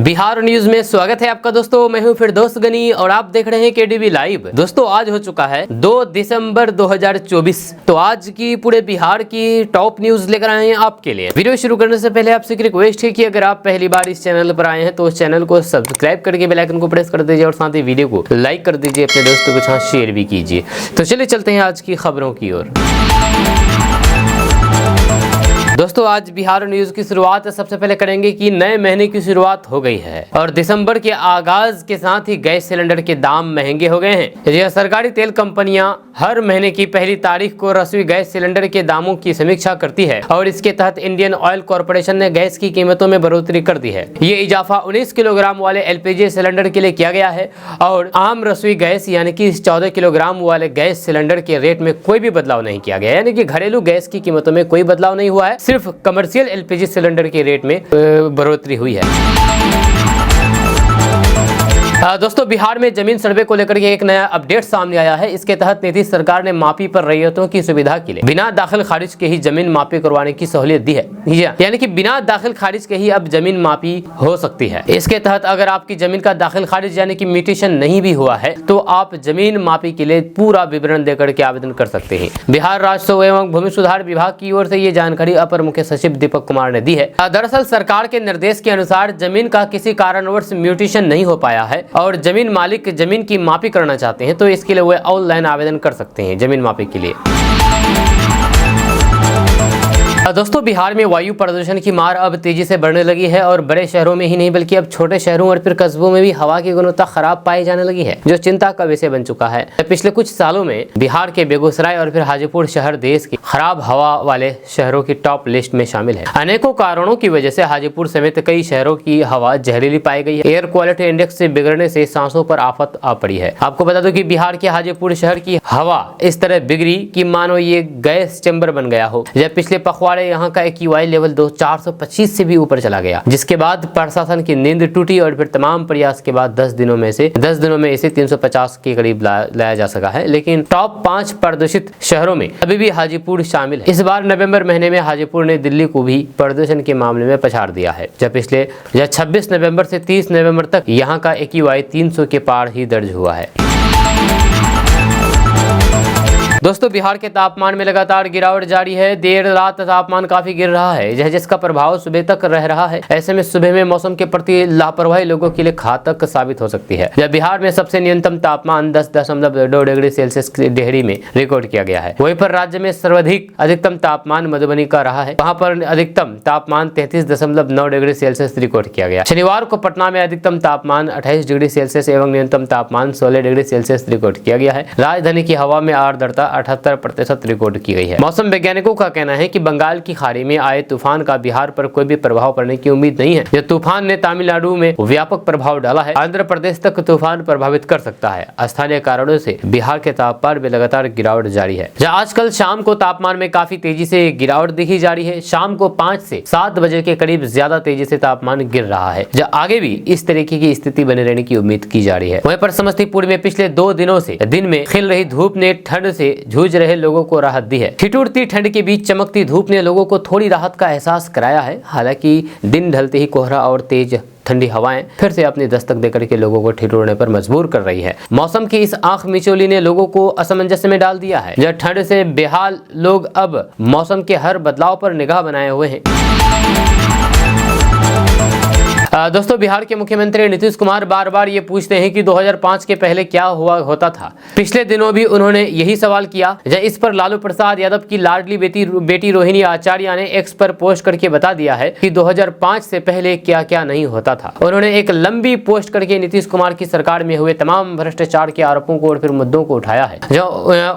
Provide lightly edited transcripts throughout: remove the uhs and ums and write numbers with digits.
Bihar news में स्वागत है आपका दोस्तों। मैं हूं फिरदौस गनी और आप देख रहे हैं केडीवी लाइव। दोस्तों आज हो चुका है 2 दिसंबर 2024। तो आज की पूरे बिहार की टॉप न्यूज लेकर आए हैं आपके लिए। वीडियो शुरू करने से पहले आपसे एक रिक्वेस्ट है कि अगर आप पहली बार इस चैनल पर आए हैं तो उस चैनल को सब्सक्राइब करके बेल आइकन को प्रेस कर दीजिए और साथ ही वीडियो को लाइक कर दीजिए, अपने दोस्तों के साथ शेयर भी कीजिए। तो चलिए चलते हैं आज की खबरों की ओर। दोस्तों आज बिहार न्यूज की शुरुआत सबसे पहले करेंगे कि नए महीने की शुरुआत हो गई है और दिसंबर के आगाज के साथ ही गैस सिलेंडर के दाम महंगे हो गए हैं। यह सरकारी तेल कंपनियां हर महीने की पहली तारीख को रसोई गैस सिलेंडर के दामों की समीक्षा करती है और इसके तहत इंडियन ऑयल कॉर्पोरेशन ने गैस की कीमतों में बढ़ोतरी कर दी है। ये इजाफा 19 किलोग्राम वाले एलपीजी सिलेंडर के लिए किया गया है और आम रसोई गैस यानी कि 14 किलोग्राम वाले गैस सिलेंडर के रेट में कोई भी बदलाव नहीं किया गया, यानी कि घरेलू गैस की कीमतों में कोई बदलाव नहीं हुआ है, सिर्फ कमर्शियल एलपीजी सिलेंडर के रेट में बढ़ोतरी हुई है। दोस्तों बिहार में जमीन सर्वे को लेकर के एक नया अपडेट सामने आया है। इसके तहत नीतीश सरकार ने मापी पर रैयतों की सुविधा के लिए बिना दाखिल खारिज के ही जमीन मापी करवाने की सहूलियत दी है, यानी कि बिना दाखिल खारिज के ही अब जमीन मापी हो सकती है। इसके तहत अगर आपकी जमीन का दाखिल खारिज यानी कि म्यूटेशन नहीं भी हुआ है तो आप जमीन मापी के लिए पूरा विवरण देकर के आवेदन कर सकते हैं। बिहार राजस्व एवं भूमि सुधार विभाग की ओर से ये जानकारी अपर मुख्य सचिव दीपक कुमार ने दी है। दरअसल सरकार के निर्देश के अनुसार जमीन का किसी कारणवश म्यूटेशन नहीं हो पाया है और जमीन मालिक जमीन की मापी करना चाहते हैं तो इसके लिए वे ऑनलाइन आवेदन कर सकते हैं जमीन मापी के लिए। दोस्तों बिहार में वायु प्रदूषण की मार अब तेजी से बढ़ने लगी है और बड़े शहरों में ही नहीं बल्कि अब छोटे शहरों और फिर कस्बों में भी हवा की गुणवत्ता खराब पाई जाने लगी है, जो चिंता का विषय बन चुका है। पिछले कुछ सालों में बिहार के बेगूसराय और फिर हाजीपुर शहर देश के खराब हवा वाले शहरों की टॉप लिस्ट में शामिल है। अनेकों कारणों की वजह से हाजीपुर समेत कई शहरों की हवा जहरीली पाई गई है। एयर क्वालिटी इंडेक्स से बिगड़ने से सांसों पर आफत आ पड़ी है। आपको बता दो कि बिहार के हाजीपुर शहर की हवा इस तरह बिगड़ी कि मानो ये गैस चैम्बर बन गया हो। जब पिछले पखवाड़े यहाँ का एक्यूआई लेवल 425 से भी ऊपर चला गया, जिसके बाद प्रशासन की नींद टूटी और फिर तमाम प्रयास के बाद 10 दिनों में इसे 350 के करीब लाया जा सका है। लेकिन टॉप 5 प्रदूषित शहरों में अभी भी हाजीपुर शामिल है। इस बार नवंबर महीने में हाजीपुर ने दिल्ली को भी प्रदूषण के मामले में पछाड़ दिया है, जब 26 नवंबर से 30 नवंबर तक यहाँ का एक्यूआई 300 के पार ही दर्ज हुआ है। दोस्तों बिहार के तापमान में लगातार गिरावट जारी है। देर रात तापमान काफी गिर रहा है, जिसका प्रभाव सुबह तक रह रहा है। ऐसे में सुबह में मौसम के प्रति लापरवाही लोगों के लिए घातक साबित हो सकती है। जब बिहार में सबसे न्यूनतम तापमान 10.2 डिग्री सेल्सियस डेहरी में रिकॉर्ड किया गया है, वहीं पर राज्य में सर्वाधिक अधिकतम तापमान मधुबनी का रहा है। वहां पर अधिकतम तापमान 33.9 डिग्री सेल्सियस रिकॉर्ड किया गया। शनिवार को पटना में अधिकतम तापमान 28 डिग्री सेल्सियस एवं न्यूनतम तापमान 16 डिग्री सेल्सियस रिकॉर्ड किया गया है। राजधानी की हवा में आर्द्रता 78% रिकॉर्ड की गई है। मौसम वैज्ञानिकों का कहना है कि बंगाल की खाड़ी में आए तूफान का बिहार पर कोई भी प्रभाव पड़ने की उम्मीद नहीं है। यह तूफान ने तमिलनाडु में व्यापक प्रभाव डाला है। आंध्र प्रदेश तक तूफान प्रभावित कर सकता है। स्थानीय कारणों से बिहार के तापमान में लगातार गिरावट जारी है। जहाँ आजकल शाम को तापमान में काफी तेजी से गिरावट दिखी जा रही है। शाम को 5 से 7 बजे के करीब ज्यादा तेजी से तापमान गिर रहा है, जहाँ आगे भी इस तरीके की स्थिति बने रहने की उम्मीद की जा रही है। वहीं पर समस्तीपुर में पिछले 2 दिनों से दिन में खिल रही धूप ने ठंड से जूझ रहे लोगों को राहत दी है। ठिठुरती ठंड के बीच चमकती धूप ने लोगों को थोड़ी राहत का एहसास कराया है। हालांकि दिन ढलते ही कोहरा और तेज ठंडी हवाएं फिर से अपनी दस्तक देकर के लोगों को ठिठुरने पर मजबूर कर रही है। मौसम की इस आंख मिचौली ने लोगों को असमंजस में डाल दिया है। जब ठंड से बेहाल लोग अब मौसम के हर बदलाव पर निगाह बनाए हुए हैं। दोस्तों बिहार के मुख्यमंत्री नीतीश कुमार बार बार ये पूछते हैं कि 2005 के पहले क्या हुआ होता था। पिछले दिनों भी उन्होंने यही सवाल किया। इस पर लालू प्रसाद यादव की लाडली बेटी रोहिणी आचार्य ने एक्स पर पोस्ट करके बता दिया है कि 2005 से पहले क्या क्या नहीं होता था। उन्होंने एक लंबी पोस्ट करके नीतीश कुमार की सरकार में हुए तमाम भ्रष्टाचार के आरोपों को और फिर मुद्दों को उठाया है। जो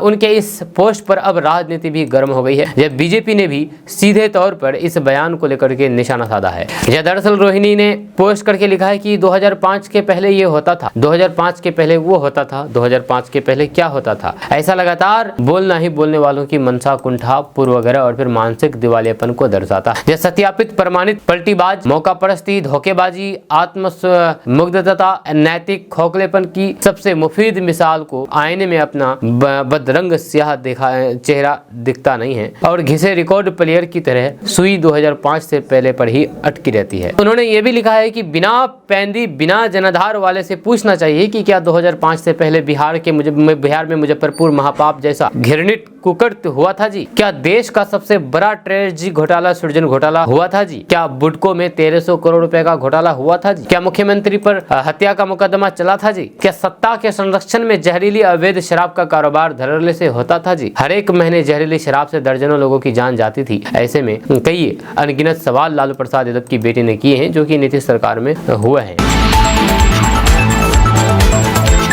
उनके इस पोस्ट पर अब राजनीति भी गर्म हो गई है। जब बीजेपी ने भी सीधे तौर पर इस बयान को लेकर के निशाना साधा है। दरअसल रोहिणी ने पोस्ट करके लिखा है कि 2005 के पहले ये होता था, 2005 के पहले वो होता था, 2005 के पहले क्या होता था। ऐसा लगातार बोलना ही बोलने वालों की मनसा, कुंठा, पूर्व वगैरह और फिर मानसिक दिवालियापन को दर्शाता है। सत्यापित, प्रमाणित पलटीबाज, मौका परस्ती, धोखेबाजी, आत्ममुग्धता, नैतिक खोखलेपन की सबसे मुफीद मिसाल को आईने में अपना बदरंग स्याह चेहरा दिखता नहीं है और घिसे रिकॉर्ड प्लेयर की तरह सुई 2005 से पहले पर ही अटकी रहती है। उन्होंने ये भी लिखा है कि बिना पैंदी बिना जनाधार वाले से पूछना चाहिए कि क्या 2005 से पहले बिहार में मुजफ्फरपुर महापाप जैसा घृणित कुकृत्य हुआ था जी? क्या देश का सबसे बड़ा ट्रेजरी घोटाला सृजन घोटाला हुआ था जी? क्या बुडको में 1300 करोड़ रुपए का घोटाला हुआ था जी? क्या मुख्यमंत्री पर हत्या का मुकदमा चला था जी? क्या सत्ता के संरक्षण में जहरीली अवैध शराब का कारोबार धड़ल्ले से होता था जी? हर एक महीने जहरीली शराब से दर्जनों लोगों की जान जाती थी। ऐसे में कई अनगिनत सवाल लालू प्रसाद यादव की बेटी ने किए हैं जो कि नीतीश सरकार में हुए हैं।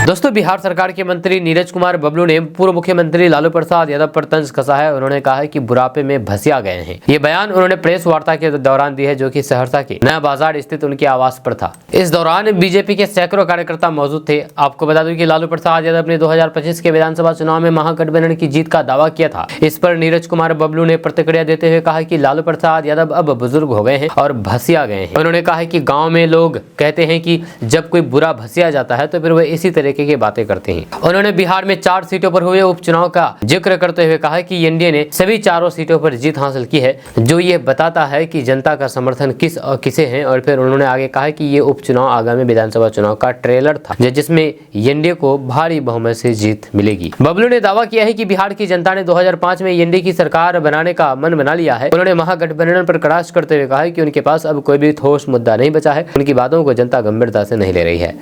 दोस्तों, बिहार सरकार के मंत्री नीरज कुमार बबलू ने पूर्व मुख्यमंत्री लालू प्रसाद यादव पर तंज कसा है। उन्होंने कहा है कि बुढ़ापे में भसिया गए हैं। ये बयान उन्होंने प्रेस वार्ता के दौरान दी है जो कि सहरसा के नया बाजार स्थित उनके आवास पर था। इस दौरान बीजेपी के सैकड़ों कार्यकर्ता मौजूद थे। आपको बता दूं कि लालू प्रसाद यादव ने 2025 के विधानसभा चुनाव में महागठबंधन की जीत का दावा किया था। इस पर नीरज कुमार बबलू ने प्रतिक्रिया देते हुए कहा कि लालू प्रसाद यादव अब बुजुर्ग हो गए हैं और भसिया गए हैं। उन्होंने कहा कि गाँव में लोग कहते हैं कि जब कोई बुरा भसिया जाता है तो फिर वह इसी तरीके की बातें करते हैं। उन्होंने बिहार में 4 सीटों पर हुए उपचुनाव का जिक्र करते हुए कहा कि एनडीए ने सभी 4 सीटों पर जीत हासिल की है, जो ये बताता है कि जनता का समर्थन किस और किसे है। और फिर उन्होंने आगे कहा कि ये उपचुनाव आगामी विधानसभा चुनाव का ट्रेलर था जिसमें एनडीए को भारी बहुमत से जीत मिलेगी। बबलू ने दावा किया है कि बिहार की जनता ने 2005 में एनडीए की सरकार बनाने का मन बना लिया है। उन्होंने महागठबंधन पर कटाक्ष करते हुए कहा कि उनके पास अब कोई भी ठोस मुद्दा नहीं बचा है। उनकी बातों को जनता गंभीरता से नहीं ले रही है।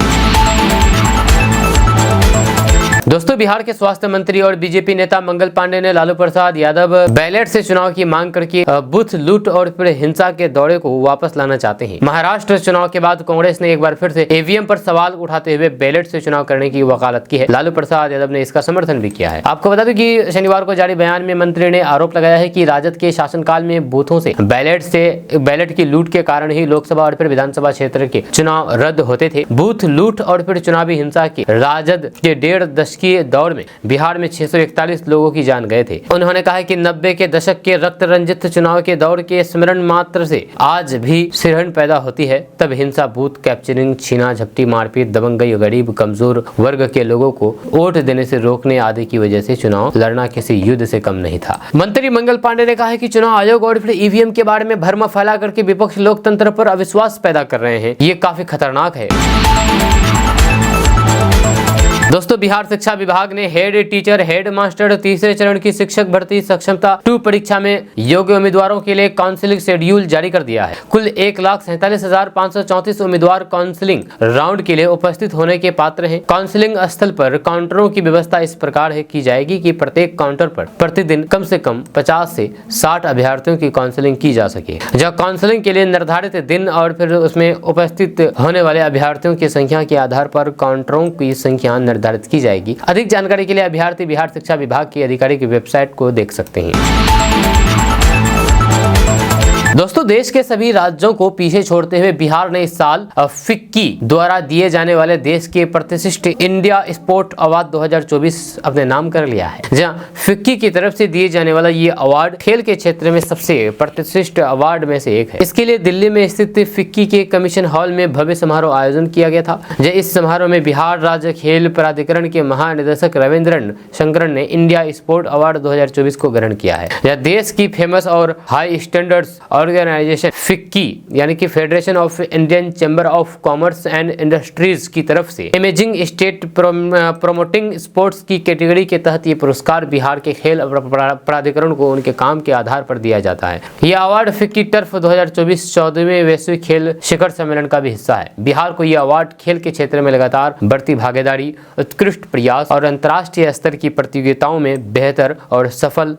दोस्तों, बिहार के स्वास्थ्य मंत्री और बीजेपी नेता मंगल पांडे ने लालू प्रसाद यादव बैलेट से चुनाव की मांग करके बूथ लूट और फिर हिंसा के दौरे को वापस लाना चाहते हैं। महाराष्ट्र चुनाव के बाद कांग्रेस ने एक बार फिर से ईवीएम पर सवाल उठाते हुए बैलेट से चुनाव करने की वकालत की है। लालू प्रसाद यादव ने इसका समर्थन भी किया है। आपको बता दें कि शनिवार को जारी बयान में मंत्री ने आरोप लगाया है कि राजद के शासनकाल में बूथों से बैलेट की लूट के कारण ही लोकसभा और फिर विधानसभा क्षेत्र के चुनाव रद्द होते थे। बूथ लूट और फिर चुनावी हिंसा के राजद के 1.5 दशक के दौर में बिहार में 641 लोगों की जान गए थे। उन्होंने कहा कि 90 के दशक के रक्त रंजित चुनाव के दौर के स्मरण मात्र से आज भी सिरहन पैदा होती है। तब हिंसा, बूथ कैप्चरिंग, छीना झपटी, मारपीट, दबंगई, गरीब कमजोर वर्ग के लोगों को वोट देने से रोकने आदि की वजह से चुनाव लड़ना किसी युद्ध से कम नहीं था। मंत्री मंगल पांडे ने कहा कि चुनाव आयोग और फिर ईवीएम के बारे में भरमा फैला करके विपक्ष लोकतंत्र पर अविश्वास पैदा कर रहे हैं। ये काफी खतरनाक है। दोस्तों, बिहार शिक्षा विभाग ने हेड टीचर, हेड मास्टर तीसरे चरण की शिक्षक भर्ती सक्षमता 2 परीक्षा में योग्य उम्मीदवारों के लिए काउंसलिंग शेड्यूल जारी कर दिया है। कुल 1,47,534 उम्मीदवार काउंसलिंग राउंड के लिए उपस्थित होने के पात्र हैं। काउंसलिंग स्थल पर काउंटरों की व्यवस्था इस प्रकार है की जाएगी कि प्रत्येक काउंटर पर प्रतिदिन कम से कम 50 से 60 अभ्यर्थियों की काउंसलिंग की जा सके। जहाँ काउंसलिंग के लिए निर्धारित दिन और फिर उसमें उपस्थित होने वाले अभ्यर्थियों की संख्या के आधार पर काउंटरों की संख्या निर्धारित की जाएगी। अधिक जानकारी के लिए अभ्यर्थी बिहार शिक्षा विभाग की आधिकारिक वेबसाइट को देख सकते हैं। दोस्तों, देश के सभी राज्यों को पीछे छोड़ते हुए बिहार ने इस साल फिक्की द्वारा दिए जाने वाले देश के प्रतिष्ठित इंडिया स्पोर्ट अवार्ड 2024 अपने नाम कर लिया है। जहां फिक्की की तरफ से दिए जाने वाला ये अवार्ड खेल के क्षेत्र में सबसे प्रतिष्ठित अवार्ड में से एक है। इसके लिए दिल्ली में स्थित फिक्की के कमीशन हॉल में भव्य समारोह आयोजन किया गया था। इस समारोह में बिहार राज्य खेल प्राधिकरण के महानिदेशक रविंद्रन शंकरन ने इंडिया स्पोर्ट अवार्ड 2024 को ग्रहण किया है। यह देश की फेमस और हाई स्टैंडर्ड्स ऑर्गेनाइजेशन फिक्की यानी कि federation of Indian chamber of commerce and industries की तरफ से इमेजिंग स्टेट प्रोमोटिंग स्पोर्ट्स की कैटेगरी के तहत ये पुरस्कार बिहार के खेल प्राधिकरण को उनके काम के आधार पर दिया जाता है। यह अवार्ड फिक्की टर्फ 2024 14वें वैश्विक खेल शिखर सम्मेलन का भी हिस्सा है। बिहार को यह अवार्ड खेल के क्षेत्र में लगातार बढ़ती भागीदारी, उत्कृष्ट प्रयास और अंतर्राष्ट्रीय स्तर की प्रतियोगिताओं में बेहतर और सफल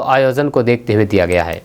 आयोजन को देखते हुए दिया गया है।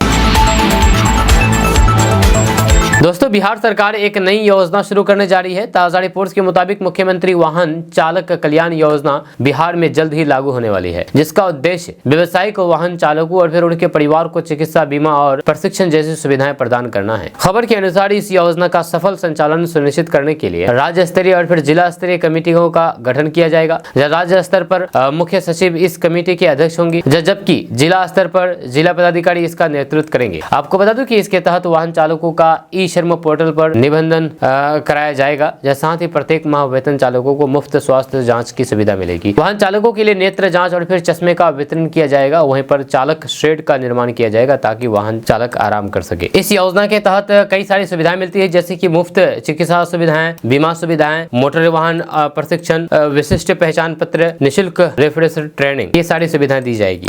दोस्तों, बिहार सरकार एक नई योजना शुरू करने जा रही है। ताजा रिपोर्ट्स के मुताबिक मुख्यमंत्री वाहन चालक कल्याण योजना बिहार में जल्द ही लागू होने वाली है, जिसका उद्देश्य व्यावसायिक वाहन चालकों और फिर उनके परिवार को चिकित्सा बीमा और प्रशिक्षण जैसी सुविधाएं प्रदान करना है। खबर के अनुसार इस योजना का सफल संचालन सुनिश्चित करने के लिए राज्य स्तरीय और फिर जिला स्तरीय कमेटियों का गठन किया जाएगा। राज्य स्तर पर मुख्य सचिव इस कमेटी के अध्यक्ष होंगे, जबकि जिला स्तर पर जिला पदाधिकारी इसका नेतृत्व करेंगे। आपको बता दूं कि इसके तहत वाहन चालकों का ई शर्मा पोर्टल पर निबंधन कराया जाएगा। साथ ही प्रत्येक माह वेतन चालकों को मुफ्त स्वास्थ्य जांच की सुविधा मिलेगी। वाहन चालकों के लिए नेत्र जांच और फिर चश्मे का वितरण किया जाएगा। वहीं पर चालक शेड का निर्माण किया जाएगा ताकि वाहन चालक आराम कर सके। इस योजना के तहत कई सारी सुविधाएं मिलती है, जैसे कि मुफ्त चिकित्सा सुविधाएं, बीमा सुविधाएं, मोटर वाहन प्रशिक्षण, विशिष्ट पहचान पत्र, निःशुल्क रेफरेंस ट्रेनिंग, ये सारी सुविधाएं दी जाएगी।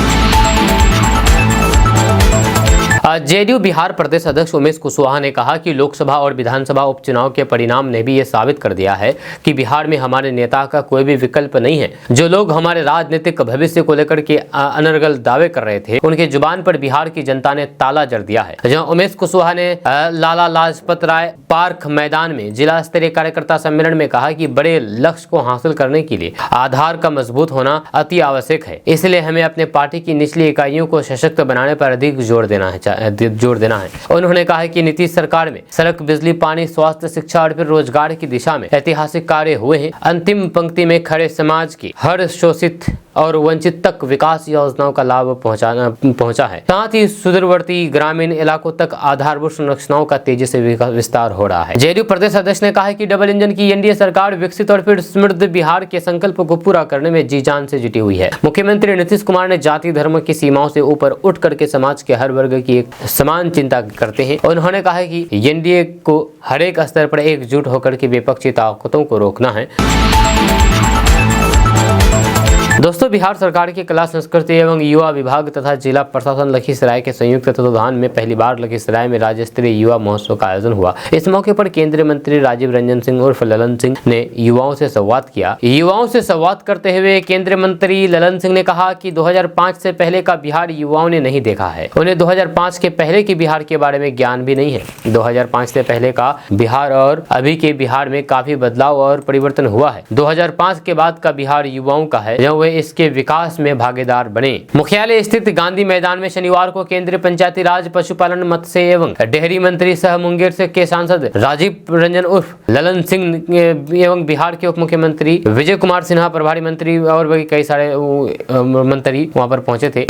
जेडीयू बिहार प्रदेश अध्यक्ष उमेश कुशवाहा ने कहा कि लोकसभा और विधानसभा उपचुनाव के परिणाम ने भी ये साबित कर दिया है कि बिहार में हमारे नेता का कोई भी विकल्प नहीं है। जो लोग हमारे राजनीतिक भविष्य को लेकर के अनर्गल दावे कर रहे थे, उनके जुबान पर बिहार की जनता ने ताला जड़ दिया है। जहां उमेश कुशवाहा ने लाला लाजपत राय पार्क मैदान में जिला स्तरीय कार्यकर्ता सम्मेलन में कहा कि बड़े लक्ष्य को हासिल करने के लिए आधार का मजबूत होना अति आवश्यक है। इसलिए हमें अपने पार्टी की निचली इकाइयों को सशक्त बनाने पर अधिक जोर देना है। उन्होंने कहा कि नीतीश सरकार में सड़क, बिजली, पानी, स्वास्थ्य, शिक्षा और फिर रोजगार की दिशा में ऐतिहासिक कार्य हुए हैं। अंतिम पंक्ति में खड़े समाज की हर शोषित और वंचित तक विकास योजनाओं का लाभ पहुंचा है। साथ ही सुदूरवर्ती ग्रामीण इलाकों तक आधारभूत संरचनाओं का तेजी से विस्तार हो रहा है। जेडीयू प्रदेश अध्यक्ष ने कहा कि डबल इंजन की एनडीए सरकार विकसित और फिर समृद्ध बिहार के संकल्प को पूरा करने में जी जान से जुटी हुई है। मुख्यमंत्री नीतीश कुमार ने जाति धर्म की सीमाओं से ऊपर उठ करके समाज के हर वर्ग की एक समान चिंता करते हैं। उन्होंने कहा कि एनडीए को हर एक स्तर पर एकजुट होकर के विपक्षी ताकतों को रोकना है। दोस्तों, बिहार सरकार के कला, संस्कृति एवं युवा विभाग तथा जिला प्रशासन लखीसराय के संयुक्त तत्वाधान में पहली बार लखीसराय में राज्य स्तरीय युवा महोत्सव का आयोजन हुआ। इस मौके पर केंद्रीय मंत्री राजीव रंजन सिंह उर्फ ललन सिंह ने युवाओं से संवाद किया। युवाओं से संवाद करते हुए केंद्रीय मंत्री ललन सिंह ने कहा कि 2005 से पहले का बिहार युवाओं ने नहीं देखा है। उन्हें 2005 के पहले की बिहार के बारे में ज्ञान भी नहीं है। 2005 से पहले का बिहार और अभी के बिहार में काफी बदलाव और परिवर्तन हुआ है। 2005 के बाद का बिहार युवाओं का है, जब वे इसके विकास में भागीदार बने। मुख्यालय स्थित गांधी मैदान में शनिवार को केंद्रीय पंचायती राज, पशुपालन, मत्स्य एवं डेयरी मंत्री सह मुंगेर से के सांसद राजीव रंजन उर्फ ललन सिंह एवं बिहार के उप मुख्यमंत्री विजय कुमार सिन्हा, प्रभारी मंत्री और भी कई सारे मंत्री वहां पर पहुंचे थे।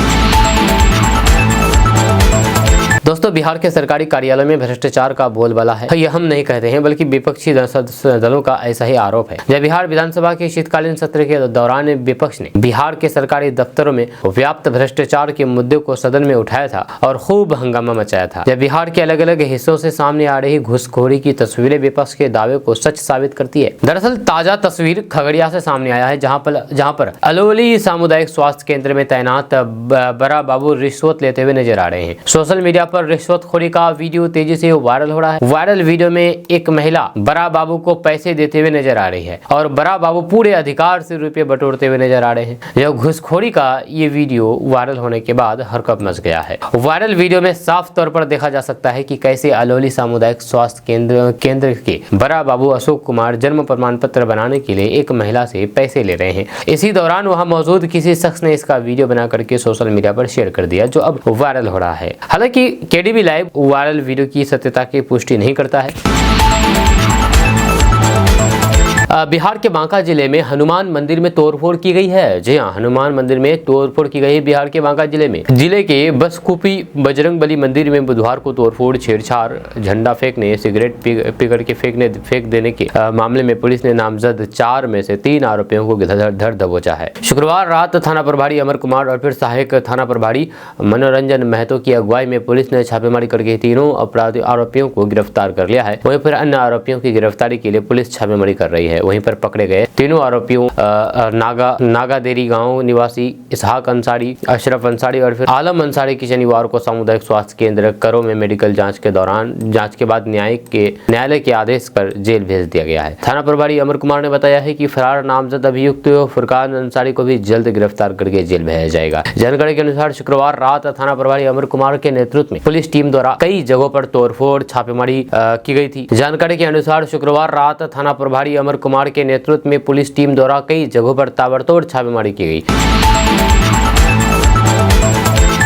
दोस्तों, बिहार के सरकारी कार्यालय में भ्रष्टाचार का बोलबाला है। यह हम नहीं कहते हैं, बल्कि विपक्षी दलों का ऐसा ही आरोप है। जब बिहार विधानसभा के शीतकालीन सत्र के दौरान विपक्ष ने बिहार के सरकारी दफ्तरों में व्याप्त भ्रष्टाचार के मुद्दे को सदन में उठाया था और खूब हंगामा मचाया था। जब बिहार के अलग अलग हिस्सों से सामने आ रही घूसखोरी की तस्वीरें विपक्ष के दावे को सच साबित करती है। दरअसल ताजा तस्वीर खगड़िया से सामने आया है, जहाँ पर अलोली सामुदायिक स्वास्थ्य केंद्र में तैनात बड़ा बाबू रिश्वत लेते हुए नजर आ रहे हैं। सोशल मीडिया पर रिश्वतखोरी का वीडियो तेजी से वायरल हो रहा है। वायरल वीडियो में एक महिला बड़ा बाबू को पैसे देते हुए नजर आ रही है और बड़ा बाबू पूरे अधिकार से रुपए बटोरते हुए नजर आ रहे हैं। यह घूसखोरी का ये वीडियो वायरल होने के बाद हड़कंप मच गया है। वायरल वीडियो में साफ तौर पर देखा जा सकता है कि कैसे अलोली सामुदायिक स्वास्थ्य केंद्र के बड़ा बाबू अशोक कुमार जन्म प्रमाण पत्र बनाने के लिए एक महिला से पैसे ले रहे हैं। इसी दौरान वहां मौजूद किसी शख्स ने इसका वीडियो बना करके सोशल मीडिया पर शेयर कर दिया, जो अब वायरल हो रहा है। हालांकि केडीबी लाइव वायरल वीडियो की सत्यता की पुष्टि नहीं करता है। बिहार के बांका जिले में हनुमान मंदिर में तोड़फोड़ की गई है। जी हां, हनुमान मंदिर में तोड़फोड़ की गई है बिहार के बांका जिले में। जिले के बसकुपी बजरंगबली मंदिर में बुधवार को तोड़फोड़, छेड़छाड़, झंडा फेंकने, सिगरेट पी करके फेंक देने के मामले में पुलिस ने नामजद 4 में से 3 आरोपियों को धर दबोचा है। शुक्रवार रात थाना प्रभारी अमर कुमार और फिर सहायक थाना प्रभारी मनोरंजन महतो की अगुवाई में पुलिस ने छापेमारी करके तीनों अपराधी आरोपियों को गिरफ्तार कर लिया है। वहीं फिर अन्य आरोपियों की गिरफ्तारी के लिए पुलिस छापेमारी कर रही है। वहीं पर पकड़े गए तीनों आरोपियों नागादेरी गांव निवासी इसहाक अंसारी, अशरफ अंसारी और फिर आलम अंसारी की शनिवार को सामुदायिक स्वास्थ्य केंद्र करो में मेडिकल जांच के बाद न्यायालय के आदेश पर जेल भेज दिया गया है। थाना प्रभारी अमर कुमार ने बताया है कि फरार नामजद अभियुक्त फुरकान अंसारी को भी जल्द गिरफ्तार करके जेल भेजा जाएगा। जानकारी के अनुसार शुक्रवार रात थाना प्रभारी अमर कुमार के नेतृत्व में पुलिस टीम द्वारा कई जगहों पर तोड़फोड़ छापेमारी की गई थी। जानकारी के अनुसार शुक्रवार रात थाना प्रभारी अमर कुमार के नेतृत्व में पुलिस टीम द्वारा कई जगहों पर ताबड़तोड़ छापेमारी की गई।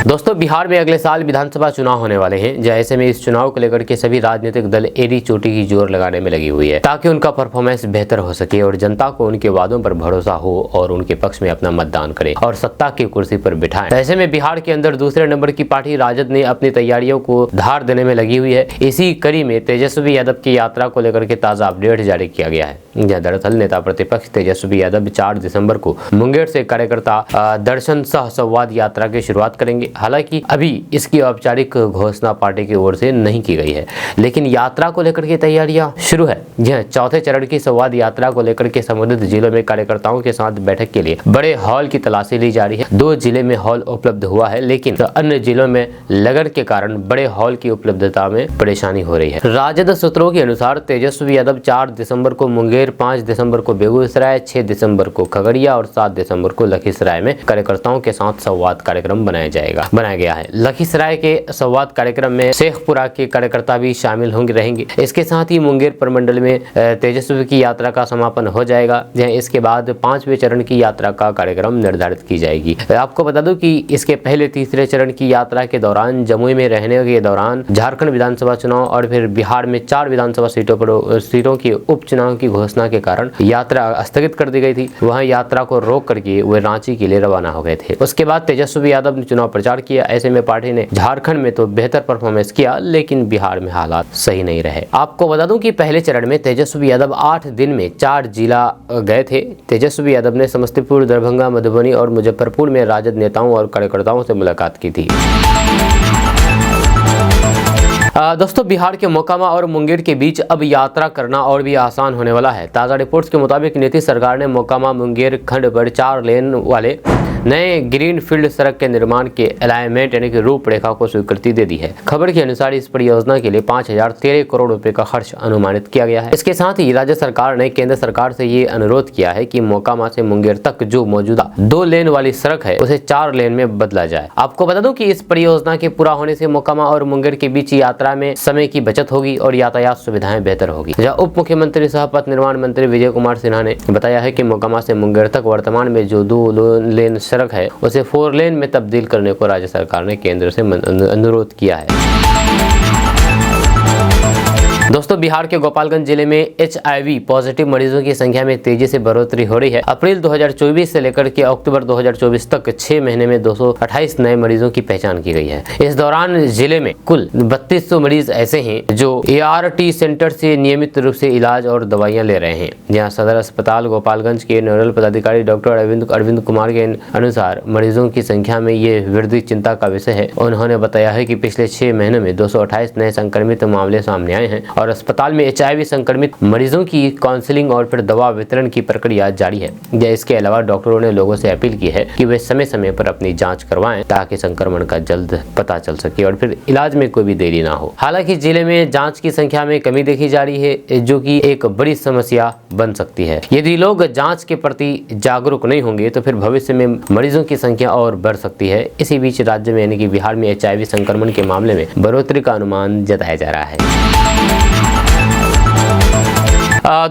दोस्तों बिहार में अगले साल विधानसभा चुनाव होने वाले हैं। ऐसे में इस चुनाव को लेकर के सभी राजनीतिक दल एड़ी चोटी की जोर लगाने में लगी हुई है ताकि उनका परफॉर्मेंस बेहतर हो सके और जनता को उनके वादों पर भरोसा हो और उनके पक्ष में अपना मतदान करे और सत्ता की कुर्सी पर बिठाएं। ऐसे में बिहार के अंदर दूसरे नंबर की पार्टी राजद ने अपनी तैयारियों को धार देने में लगी हुई है। इसी कड़ी में तेजस्वी यादव की यात्रा को लेकर के ताजा अपडेट जारी किया गया है। दरअसल नेता प्रतिपक्ष तेजस्वी यादव 4 दिसंबर को मुंगेर से कार्यकर्ता दर्शन सह संवाद यात्रा की शुरुआत करेंगे। हालांकि अभी इसकी औपचारिक घोषणा पार्टी की ओर से नहीं की गई है, लेकिन यात्रा को लेकर के तैयारियां शुरू है। यह चौथे चरण की संवाद यात्रा को लेकर के संबंधित जिलों में कार्यकर्ताओं के साथ बैठक के लिए बड़े हॉल की तलाशी ली जा रही है। 2 जिले में हॉल उपलब्ध हुआ है, लेकिन अन्य जिलों में लगन के कारण बड़े हॉल की उपलब्धता में परेशानी हो रही है। राजद सूत्रों के अनुसार तेजस्वी यादव 4 दिसंबर को मुंगेर, 5 दिसंबर को बेगूसराय, 6 दिसंबर को खगड़िया और 7 दिसंबर को लखीसराय में कार्यकर्ताओं के साथ संवाद कार्यक्रम बनाया गया है। लखीसराय के संवाद कार्यक्रम में शेखपुरा के कार्यकर्ता भी शामिल रहेंगे। इसके साथ ही मुंगेर प्रमंडल में तेजस्वी की यात्रा का समापन हो जाएगा। इसके बाद 5वें चरण की यात्रा का कार्यक्रम निर्धारित की जाएगी। आपको बता दूं कि इसके पहले तीसरे चरण की यात्रा के दौरान जमुई में रहने के दौरान झारखंड विधानसभा चुनाव और फिर बिहार में 4 विधानसभा सीटों की उपचुनाव की घोषणा के कारण यात्रा स्थगित कर दी गई थी। वहां यात्रा को रोक करके वे रांची के लिए रवाना हो गए थे। उसके बाद तेजस्वी यादव ने चुनाव प्रचार किया। ऐसे में पार्टी ने झारखंड में तो बेहतर परफॉर्मेंस किया, लेकिन बिहार में हालात सही नहीं रहे। आपको बता दूं कि पहले चरण में तेजस्वी यादव 8 दिन में 4 जिला गए थे। तेजस्वी यादव ने समस्तीपुर, दरभंगा, मधुबनी और मुजफ्फरपुर में राजद नेताओं और कार्यकर्ताओं से मुलाकात की थी। दोस्तों बिहार के मोकामा और मुंगेर के बीच अब यात्रा करना और भी आसान होने वाला है। ताज़ा रिपोर्ट्स के मुताबिक नीतीश सरकार ने मोकामा मुंगेर खंड पर 4 लेन वाले नए ग्रीन फील्ड सड़क के निर्माण के अलाइनमेंट यानी कि रूपरेखा को स्वीकृति दे दी है। खबर के अनुसार इस परियोजना के लिए 5013 करोड़ रुपए का खर्च अनुमानित किया गया है। इसके साथ ही राज्य सरकार ने केंद्र सरकार से ये अनुरोध किया है कि मोकामा से मुंगेर तक जो मौजूदा 2 लेन वाली सड़क है उसे 4 लेन में बदला जाए। आपको बता दूं कि इस परियोजना के पूरा होने से मोकामा और मुंगेर के बीच यात्रा में समय की बचत होगी और यातायात सुविधाएं बेहतर होगी। जहां उप मुख्यमंत्री सह पथ निर्माण मंत्री विजय कुमार सिन्हा ने बताया है कि मोकामा से मुंगेर तक वर्तमान में जो 2 लेन सड़क है उसे 4 लेन में तब्दील करने को राज्य सरकार ने केंद्र से अनुरोध किया है। दोस्तों बिहार के गोपालगंज जिले में HIV पॉजिटिव मरीजों की संख्या में तेजी से बढ़ोतरी हो रही है। अप्रैल 2024 से लेकर के अक्टूबर 2024 तक 6 महीने में 228 नए मरीजों की पहचान की गई है। इस दौरान जिले में कुल 3200 मरीज ऐसे हैं जो ART सेंटर से नियमित रूप से इलाज और दवाइयां ले रहे हैं। यहाँ सदर अस्पताल गोपालगंज के नोडल पदाधिकारी डॉक्टर अरविंद कुमार के अनुसार मरीजों की संख्या में ये वृद्धि चिंता का विषय है। उन्होंने बताया है कि पिछले 6 महीनों में 228 नए संक्रमित मामले सामने आए हैं और अस्पताल में HIV संक्रमित मरीजों की काउंसलिंग और फिर दवा वितरण की प्रक्रिया जारी है। इसके अलावा डॉक्टरों ने लोगों से अपील की है कि वे समय समय पर अपनी जांच करवाएं ताकि संक्रमण का जल्द पता चल सके और फिर इलाज में कोई भी देरी ना हो। हालांकि जिले में जांच की संख्या में कमी देखी जा रही है, जो कि एक बड़ी समस्या बन सकती है। यदि लोग जांच के प्रति जागरूक नहीं होंगे तो फिर भविष्य में मरीजों की संख्या और बढ़ सकती है। इसी बीच राज्य में यानी कि बिहार में HIV संक्रमण के मामले में बढ़ोतरी का अनुमान जताया जा रहा है।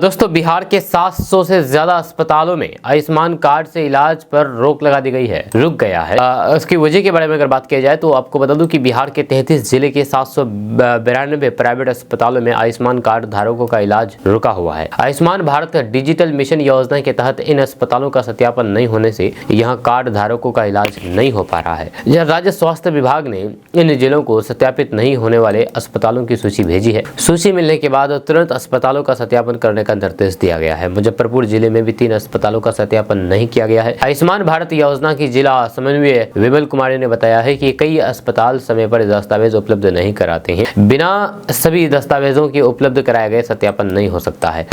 दोस्तों बिहार के 700 से ज्यादा अस्पतालों में आयुष्मान कार्ड से इलाज पर रोक लगा दी गई है, रुक गया है। उसकी वजह के बारे में अगर बात किया जाए तो आपको बता दूं कि बिहार के 33 जिले के 792 प्राइवेट अस्पतालों में आयुष्मान कार्ड धारकों का इलाज रुका हुआ है। आयुष्मान भारत डिजिटल मिशन योजना के तहत इन अस्पतालों का सत्यापन नहीं होने से यहाँ कार्ड धारकों का इलाज नहीं हो पा रहा है। राज्य स्वास्थ्य विभाग ने इन जिलों को सत्यापित नहीं होने वाले अस्पतालों की सूची भेजी है। सूची मिलने के बाद तुरंत अस्पतालों का सत्यापन करने का निर्देश दिया गया है। मुजफ्फरपुर जिले में भी 3 अस्पतालों का सत्यापन नहीं किया गया है। आयुष्मान भारत योजना की जिला समन्वय विमल कुमारी ने बताया है कि कई अस्पताल समय पर दस्तावेज उपलब्ध नहीं कराते हैं। बिना सभी दस्तावेजों के उपलब्ध कराए गए सत्यापन नहीं हो सकता है।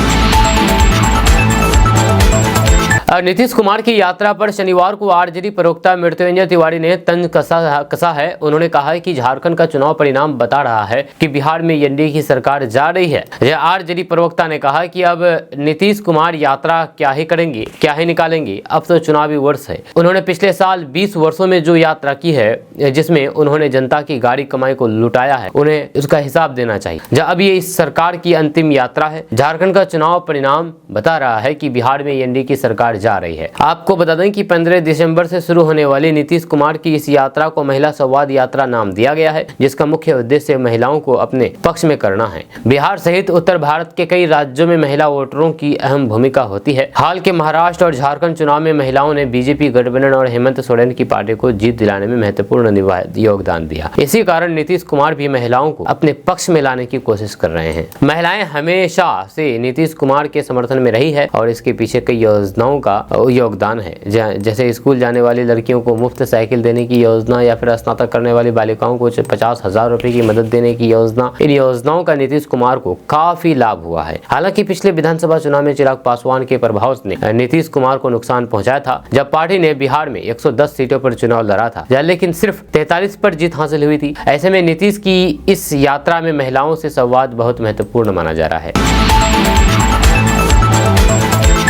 नीतीश कुमार की यात्रा पर शनिवार को आरजेडी प्रवक्ता मृत्युंजय तिवारी ने तंज कसा है। उन्होंने कहा है कि झारखंड का चुनाव परिणाम बता रहा है कि बिहार में एनडीए की सरकार जा रही है। आरजेडी प्रवक्ता ने कहा कि अब नीतीश कुमार यात्रा क्या ही निकालेंगे, अब तो चुनावी वर्ष है। उन्होंने पिछले साल 20 वर्षों में जो यात्रा की है, जिसमें उन्होंने जनता की गाड़ी कमाई को लुटाया है, उन्हें उसका हिसाब देना चाहिए। अब ये इस सरकार की अंतिम यात्रा है। झारखंड का चुनाव परिणाम बता रहा है कि बिहार में एनडीए की सरकार जा रही है। आपको बता दें कि 15 दिसंबर से शुरू होने वाली नीतीश कुमार की इस यात्रा को महिला संवाद यात्रा नाम दिया गया है, जिसका मुख्य उद्देश्य महिलाओं को अपने पक्ष में करना है। बिहार सहित उत्तर भारत के कई राज्यों में महिला वोटरों की अहम भूमिका होती है। हाल के महाराष्ट्र और झारखंड चुनाव में महिलाओं ने बीजेपी गठबंधन और हेमंत सोरेन की पार्टी को जीत दिलाने में महत्वपूर्ण योगदान दिया। इसी कारण नीतीश कुमार भी महिलाओं को अपने पक्ष में लाने की कोशिश कर रहे हैं। महिलाएं हमेशा से नीतीश कुमार के समर्थन में रही है और इसके पीछे कई योजनाओं का योगदान है, जैसे स्कूल जाने वाली लड़कियों को मुफ्त साइकिल देने की योजना या फिर स्नातक करने वाली बालिकाओं को 50,000 रुपए की मदद देने की योजना। इन योजनाओं का नीतीश कुमार को काफी लाभ हुआ है। हालांकि पिछले विधानसभा चुनाव में चिराग पासवान के प्रभाव ने नीतीश कुमार को नुकसान पहुंचाया था, जब पार्टी ने बिहार में 110 सीटों पर चुनाव लड़ा था, लेकिन सिर्फ 43 पर जीत हासिल हुई थी। ऐसे में नीतीश की इस यात्रा में महिलाओं से संवाद बहुत महत्वपूर्ण माना जा रहा है।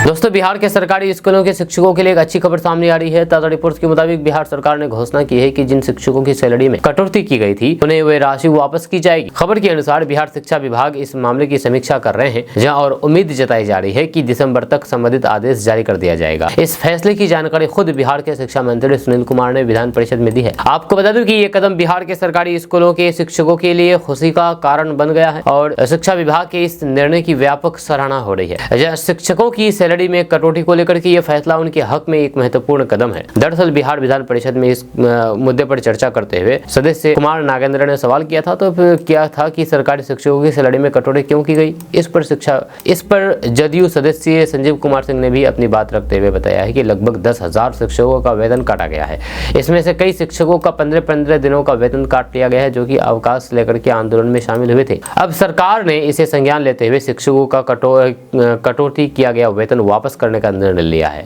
दोस्तों, बिहार के सरकारी स्कूलों के शिक्षकों के लिए एक अच्छी खबर सामने आ रही है। ताजा रिपोर्ट्स के मुताबिक बिहार सरकार ने घोषणा की है कि जिन शिक्षकों की सैलरी में कटौती की गई थी, उन्हें वे राशि वापस की जाएगी। खबर के अनुसार बिहार शिक्षा विभाग इस मामले की समीक्षा कर रहे हैं, जहां और उम्मीद जताई जा रही है कि दिसंबर तक संबंधित आदेश जारी कर दिया जाएगा। इस फैसले की जानकारी खुद बिहार के शिक्षा मंत्री सुनील कुमार ने विधान परिषद में दी है। आपको बता दूं कि ये कदम बिहार के सरकारी स्कूलों के शिक्षकों के लिए खुशी का कारण बन गया है और शिक्षा विभाग के इस निर्णय की व्यापक सराहना हो रही है। शिक्षकों की सैलरी में कटौती को लेकर के ये फैसला उनके हक में एक महत्वपूर्ण कदम है। दरअसल बिहार विधान परिषद में इस मुद्दे पर चर्चा करते हुए सदस्य कुमार नागेंद्र ने सवाल किया था, तो फिर क्या था कि सरकारी शिक्षकों की सैलरी में कटौती क्यों की गई। इस पर जदयू सदस्य संजीव कुमार सिंह ने भी अपनी बात रखते हुए बताया है कि लगभग 10,000 शिक्षकों का वेतन काटा गया है। इसमें से कई शिक्षकों का 15-15 दिनों का वेतन काट लिया गया है, जो कि अवकाश लेकर के आंदोलन में शामिल हुए थे। अब सरकार ने इसे संज्ञान लेते हुए शिक्षकों का कटौती किया गया वेतन वापस करने का निर्णय लिया है।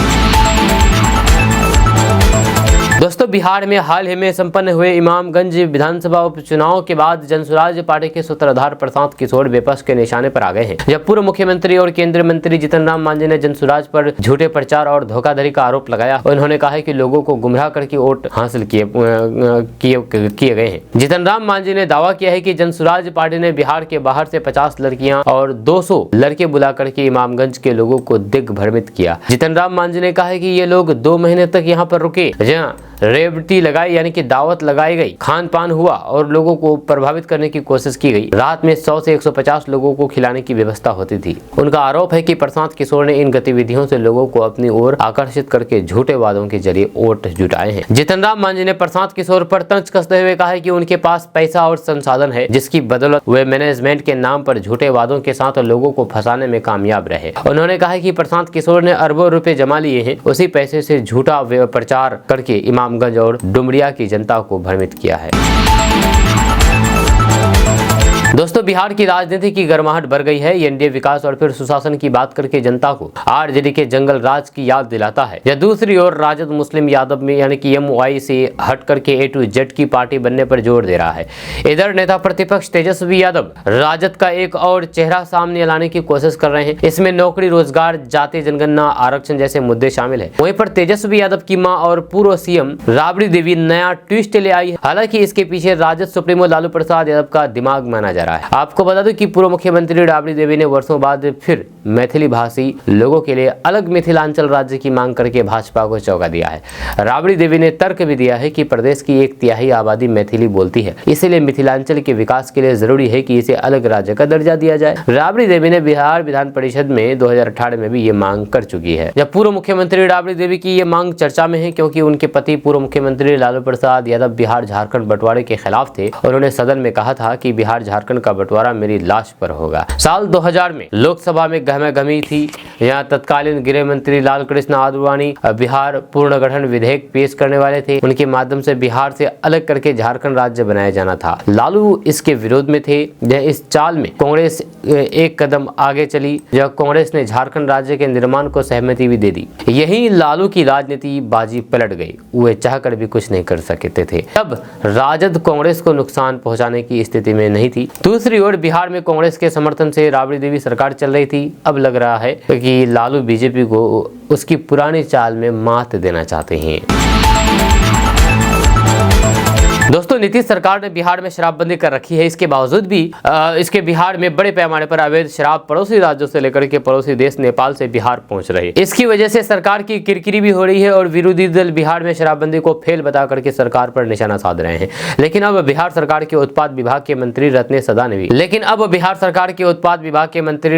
दोस्तों, बिहार में हाल ही में संपन्न हुए इमामगंज विधानसभा उपचुनाव के बाद जनसुराज पार्टी के सूत्रधार प्रशांत किशोर विपक्ष के निशाने पर आ गए हैं। जब पूर्व मुख्यमंत्री और केंद्रीय मंत्री जीतन राम मांझी ने जनसुराज पर झूठे प्रचार और धोखाधड़ी का आरोप लगाया, उन्होंने कहा है कि लोगों को गुमराह करके वोट हासिल किए गए हैं। जीतन राम मांझी ने दावा किया है कि जनसुराज पार्टी ने बिहार के बाहर से 50 लड़कियां और 200 लड़के बुला करके इमामगंज के लोगों को दिग्भ्रमित किया। जीतन राम मांझी ने कहा है कि ये लोग 2 महीने तक यहाँ पर रुके, जहाँ रेवटी लगाई यानी कि दावत लगाई गई, खान पान हुआ और लोगों को प्रभावित करने की कोशिश की गई। रात में 100 से 150 लोगों को खिलाने की व्यवस्था होती थी। उनका आरोप है कि प्रशांत किशोर ने इन गतिविधियों से लोगों को अपनी ओर आकर्षित करके झूठे वादों के जरिए वोट जुटाए हैं। जीतन राम मांझी ने प्रशांत किशोर पर तंज कसते हुए कहा है कि उनके पास पैसा और संसाधन है, जिसकी बदौलत वे मैनेजमेंट के नाम पर झूठे वादों के साथ लोगों को फंसाने में कामयाब रहे। उन्होंने कहा कि प्रशांत किशोर ने अरबों रुपए जमा लिए हैं, उसी पैसे से झूठा प्रचार करके इमामगंज और डुमरिया की जनता को भ्रमित किया है। दोस्तों, बिहार की राजनीति की गर्माहट बढ़ गई है। एनडीए विकास और फिर सुशासन की बात करके जनता को आरजेडी के जंगल राज की याद दिलाता है। या दूसरी ओर राजद मुस्लिम यादव में यानी कि एमवाई से हट करके ए टू जेड की पार्टी बनने पर जोर दे रहा है। इधर नेता प्रतिपक्ष तेजस्वी यादव राजद का एक और चेहरा सामने लाने की कोशिश कर रहे हैं। इसमें नौकरी, रोजगार, जाति जनगणना, आरक्षण जैसे मुद्दे शामिल है। वहीं पर तेजस्वी यादव की मां और पूर्व सीएम राबड़ी देवी नया ट्विस्ट ले आई है। हालांकि इसके पीछे राजद सुप्रीमो लालू प्रसाद यादव का दिमाग माना जा रहा है। आपको बता दूं कि पूर्व मुख्यमंत्री राबड़ी देवी ने वर्षों बाद फिर मैथिली भाषी लोगों के लिए अलग मिथिलांचल राज्य की मांग करके भाजपा को चौंका दिया है। राबड़ी देवी ने तर्क भी दिया है कि प्रदेश की 1/3 आबादी मैथिली बोलती है, इसलिए मिथिलांचल के विकास के लिए जरूरी है कि इसे अलग राज्य का दर्जा दिया जाए। राबड़ी देवी ने बिहार विधान परिषद में 2018 में भी ये मांग कर चुकी है। जब पूर्व मुख्यमंत्री राबड़ी देवी की ये मांग चर्चा में है, क्योंकि उनके पति पूर्व मुख्यमंत्री लालू प्रसाद यादव बिहार झारखंड बंटवारे के खिलाफ थे। उन्होंने सदन में कहा था कि बिहार झारखंड का बंटवारा मेरी लाश पर होगा। साल 2000 में लोकसभा में गहमा-गहमी थी। यहाँ तत्कालीन गृह मंत्री लाल कृष्ण आडवाणी बिहार पुनर्गठन विधेयक पेश करने वाले थे। उनके माध्यम से बिहार से अलग करके झारखंड राज्य बनाया जाना था। लालू इसके विरोध में थे। इस चाल में कांग्रेस एक कदम आगे चली, जब कांग्रेस ने झारखंड राज्य के निर्माण को सहमति भी दे दी। यही लालू की राजनीति बाजी पलट गई। वे चाहकर भी कुछ नहीं कर सकते थे। तब राजद कांग्रेस को नुकसान पहुंचाने की स्थिति में नहीं थी। दूसरी ओर बिहार में कांग्रेस के समर्थन से राबड़ी देवी सरकार चल रही थी। अब लग रहा है कि लालू बीजेपी को उसकी पुरानी चाल में मात देना चाहते हैं। दोस्तों नीतीश सरकार ने बिहार में शराबबंदी कर रखी है, इसके बावजूद भी इसके बिहार में बड़े पैमाने पर अवैध शराब पड़ोसी राज्यों से लेकर के पड़ोसी देश नेपाल से बिहार पहुंच रही है। इसकी वजह से सरकार की किरकिरी भी हो रही है और विरोधी दल बिहार में शराबबंदी को फेल बता करके सरकार पर निशाना साध रहे हैं। लेकिन अब बिहार सरकार के उत्पाद विभाग के मंत्री